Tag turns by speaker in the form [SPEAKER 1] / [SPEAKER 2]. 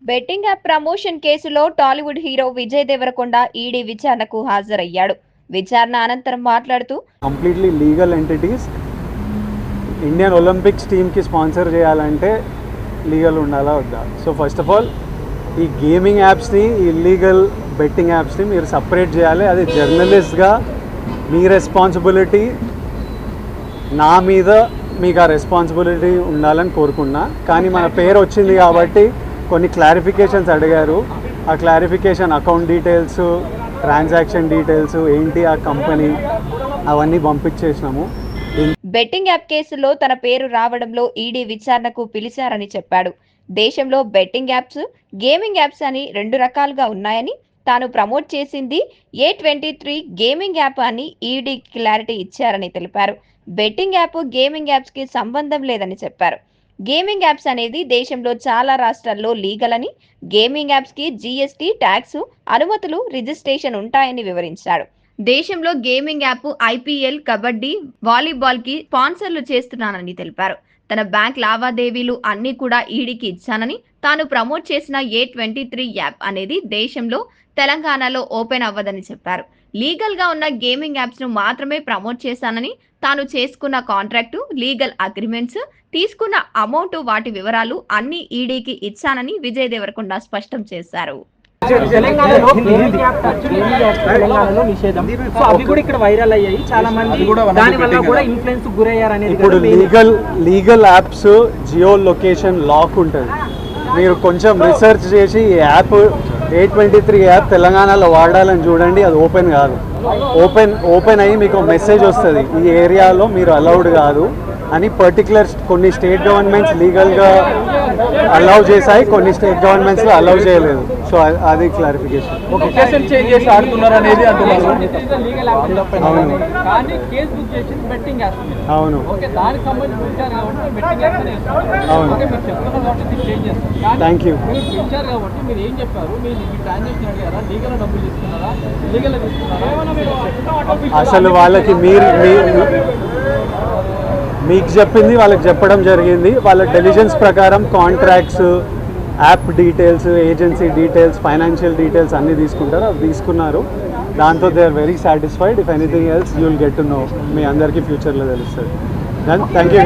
[SPEAKER 1] Betting app promotion కేసులో Tollywood hero Vijay Devarakonda ED విచారణకు హాజరయ్యాడు. విచారణ అనంతరం మాట్లాడుతూ
[SPEAKER 2] completely legal entities Indian Olympics టీమ్కి స్పాన్సర్ చేయాలంటే లీగల్ ఉండాలా వద్దా? సో ఫస్ట్ ఆఫ్ ఆల్ ఈ గేమింగ్ యాప్స్ని, ఇల్లీగల్ బెట్టింగ్ యాప్స్ని మీరు సపరేట్ చేయాలి. అది జర్నలిస్ట్గా మీ రెస్పాన్సిబిలిటీ, నా మీద మీకు ఆ రెస్పాన్సిబిలిటీ ఉండాలని కోరుకున్నా. కానీ మన పేరు వచ్చింది కాబట్టి కొన్ని క్లారిఫికేషన్స్ అడిగారు. ఆ clarification account details, transaction details ఏంటి, ఆ కంపెనీ, అవన్నీ పంపించేసినాము.
[SPEAKER 1] బెట్టింగ్ యాప్ కేసులో తన పేరు రావడంలో ఈడీ విచారణకు పిలిచారని చెప్పాడు. దేశంలో బెట్టింగ్ యాప్స్, గేమింగ్ యాప్స్ అని రెండు రకాలుగా ఉన్నాయని, తాను ప్రమోట్ చేసింది A23 గేమింగ్ యాప్ అని ఈడీ క్లారిటీ ఇచ్చారని తెలిపారు. బెట్టింగ్ యాప్, గేమింగ్ యాప్స్ కి సంబంధం లేదని చెప్పారు. గేమింగ్ యాప్స్ అనేది దేశంలో చాలా రాష్ట్రాల్లో లీగల్ అని, గేమింగ్ యాప్స్ కి జీఎస్టీ, ట్యాక్స్, అనుమతులు, రిజిస్ట్రేషన్ ఉంటాయని వివరించాడు. దేశంలో gaming app IPL, kabaddi, volleyball కి స్పాన్సర్లు చేస్తున్నానని తెలిపారు. తన బ్యాంక్ లావాదేవీలు అన్ని కూడా ఈడీకి ఇచ్చానని, తాను ప్రమోట్ చేసిన A23 యాప్ అనేది దేశంలో తెలంగాణలో ఓపెన్ అవ్వదని చెప్పారు. లీగల్ గా ఉన్న గేమింగ్ యాప్స్ ను మాత్రమే ప్రమోట్ చేశానని, తాను చేసుకున్న కాంట్రాక్టు, లీగల్ అగ్రిమెంట్స్, తీసుకున్న అమౌంట్, వాటి వివరాలు అన్ని ఈడీకి ఇచ్చానని విజయ్ దేవరకొండ స్పష్టం చేశారు.
[SPEAKER 2] ఇప్పుడు legal apps geo location lock ఉంటుంది. మీరు కొంచెం రీసెర్చ్ చేసి ఈ యాప్ A23 యాప్ తెలంగాణలో వాడాలని చూడండి. అది ఓపెన్ కాదు. ఓపెన్ అయ్యి మీకు మెసేజ్ వస్తుంది, ఈ ఏరియాలో మీరు అలౌడ్ కాదు అని. పర్టికులర్ కొన్ని స్టేట్ గవర్నమెంట్స్ లీగల్గా అలౌ చేశాయి, కొన్ని స్టేట్ గవర్నమెంట్స్లో అలౌ చేయలేదు. సో అది క్లారిఫికేషన్. అవును, థ్యాంక్ యూ. అసలు వాళ్ళకి మీకు చెప్పింది వాళ్ళకి చెప్పడం జరిగింది. వాళ్ళ డెలిజెన్స్ ప్రకారం contracts, app details, agency details, financial details అన్నీ తీసుకుంటారు. అవి తీసుకున్నారు. దాంతో they are very satisfied. If anything else you will get to know. మీ అందరికీ ఫ్యూచర్లో తెలుస్తుంది. Thank you.